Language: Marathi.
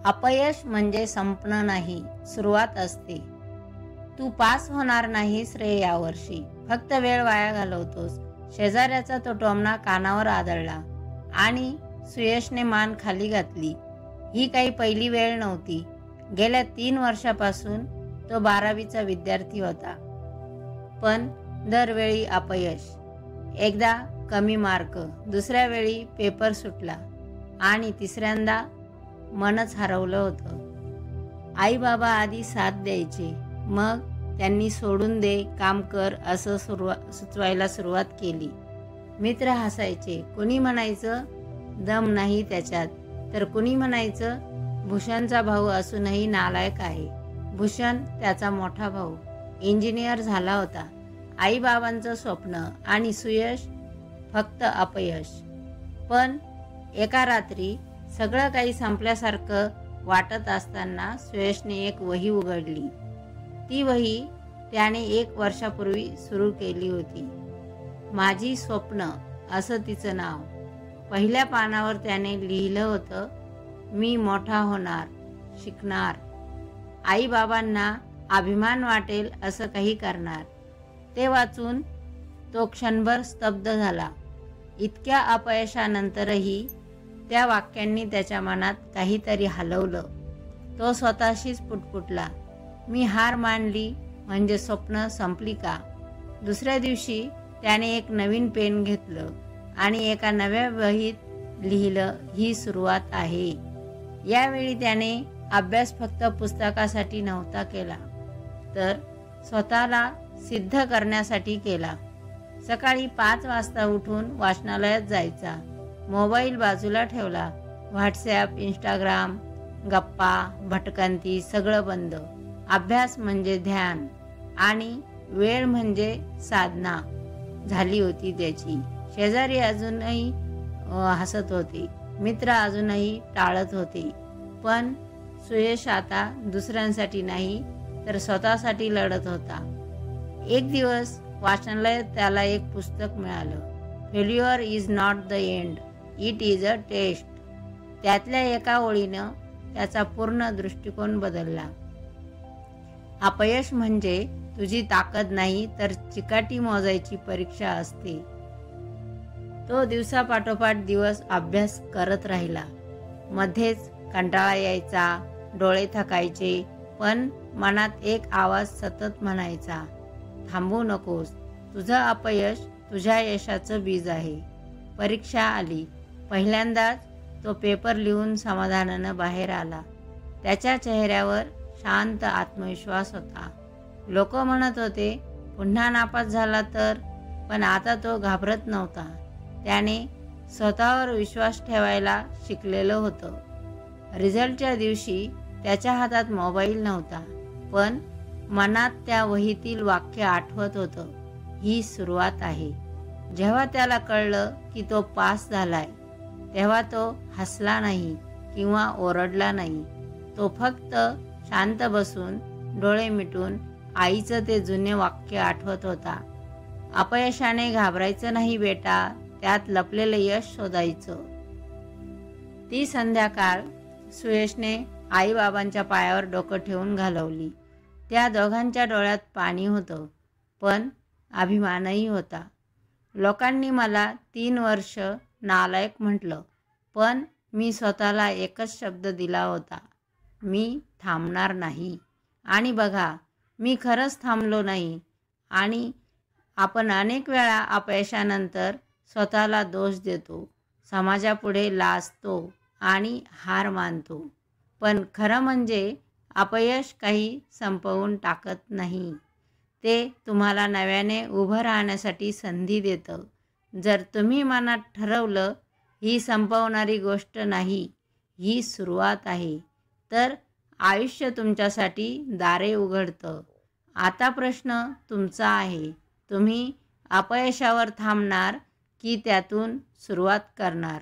अपयश म्हणजे संपणं नाही, सुरुवात असते. तू पास होणार नाहीस रे यावर्षी, फक्त वेळ वाया घालवतोस. शेजाऱ्याचा तो टोमणा कानावर आदळला आणि सुयशने मान खाली घातली. ही काही पहिली वेळ नव्हती. गेल्या 3 वर्षापासून तो 12वीचा विद्यार्थी होता. पण दरवेळी अपयश. एकदा कमी मार्क, दुसऱ्या वेळी पेपर सुटला आणि तिसऱ्यांदा मनच हरवलं होतं. आई बाबा आधी साथ द्यायचे, मग त्यांनी सोडून दे, काम कर असं सुचवायला सुरुवात केली. मित्र हसायचे. कुणी म्हणायचं दम नाही त्याच्यात, तर कुणी म्हणायचं भूषणचा भाऊ असूनही नालायक आहे. भूषण त्याचा मोठा भाऊ इंजिनियर झाला होता. आई बाबांचं स्वप्न आणि सुयश फक्त अपयश. पण एका रात्री सगळं काही संपल्यासारखं वाटत असताना सुयशने एक वही उघडली. ती वही त्याने 1 वर्षापूर्वी सुरू केली होती. माझी स्वप्न असं तिचं नाव. पहिल्या पानावर त्याने लिहिलं होतं, मी मोठा होणार, शिकणार, आई बाबांना अभिमान वाटेल असं काही करणार. ते वाचून तो क्षणभर स्तब्ध झाला. इतक्या अपयशानंतरही त्या वाक्यांनी त्याच्या मनात काहीतरी हलवलं. तो स्वतःशीच पुटपुटला, मी हार मानली म्हणजे स्वप्न संपली का? दुसऱ्या दिवशी त्याने एक नवीन पेन घेतलं आणि एका नव्या वहीत लिहिलं, ही सुरुवात आहे. यावेळी त्याने अभ्यास फक्त पुस्तकासाठी नव्हता केला, तर स्वतःला सिद्ध करण्यासाठी केला. सकाळी 5 वाजता उठून वाचनालयात जायचा. मोबाईल बाजूला ठेवला. व्हॉट्सॲप, इंस्टाग्राम, गप्पा, भटकंती सगळं बंद. अभ्यास म्हणजे ध्यान आणि वेळ म्हणजे साधना झाली होती त्याची. शेजारी अजूनही हसत होते, मित्र अजूनही टाळत होते, पण सुयश आता दुसऱ्यांसाठी नाही तर स्वतःसाठी लढत होता. एक दिवस वाचनालयात त्याला एक पुस्तक मिळालं. Failure is not the end, it is a test. त्यातल्या एका ओळीनं त्याचा पूर्ण दृष्टिकोन बदलला. अपयश म्हणजे तुझी ताकद नाही तर चिकाटी मोजायची परीक्षा असते. तो दिवसापाठोपाठ दिवस अभ्यास करत राहिला. मध्येच कंटाळा यायचा, डोळे थकायचे, पण मनात एक आवाज सतत म्हणायचा, थांबू नकोस, तुझं अपयश तुझ्या यशाचं बीज आहे. परीक्षा आली. पहिल्यांदाच तो पेपर लिहून समाधानानं बाहेर आला. त्याच्या चेहऱ्यावर शांत आत्मविश्वास होता. लोक म्हणत होते पुन्हा नापास झाला तर, पण आता तो घाबरत नव्हता. त्याने स्वतःवर विश्वास ठेवायला शिकलेलं होतं. रिझल्टच्या दिवशी त्याच्या हातात मोबाईल नव्हता, पण मनात त्या वहीतील वाक्य आठवत होतं, ही सुरुवात आहे. जेव्हा त्याला कळलं की तो पास झालाय, तेव्हा तो हसला नाही किंवा ओरडला नाही. तो फक्त शांत बसून डोळे मिटून आईचं ते जुने वाक्य आठवत होता, अपयशाने घाबरायचं नाही बेटा, त्यात लपलेलं यश शोधायचं. ती संध्याकाळ सुयशने आई बाबांच्या पायावर डोकं ठेवून घालवली. त्या दोघांच्या डोळ्यात पाणी होतं, पण अभिमानही होता. लोकांनी मला 3 वर्ष नालायक म्हटलं, पण मी स्वतःला एकच शब्द दिला होता, मी थांबणार नाही. आणि बघा, मी खरंच थांबलो नाही. आणि आपण अनेक वेळा अपयशानंतर स्वतःला दोष देतो, समाजापुढे लाजतो आणि हार मानतो. पण खरं म्हणजे अपयश काही संपवून टाकत नाही. ते तुम्हाला नव्याने उभं राहण्यासाठी संधी देतं. जर तुम्ही मनात ठरवलं, ही संपवणारी गोष्ट नाही, ही सुरुवात आहे, तर आयुष्य तुमच्यासाठी दारे उघडतं. आता प्रश्न तुमचा आहे, तुम्ही अपयशावर थांबणार की त्यातून सुरुवात करणार?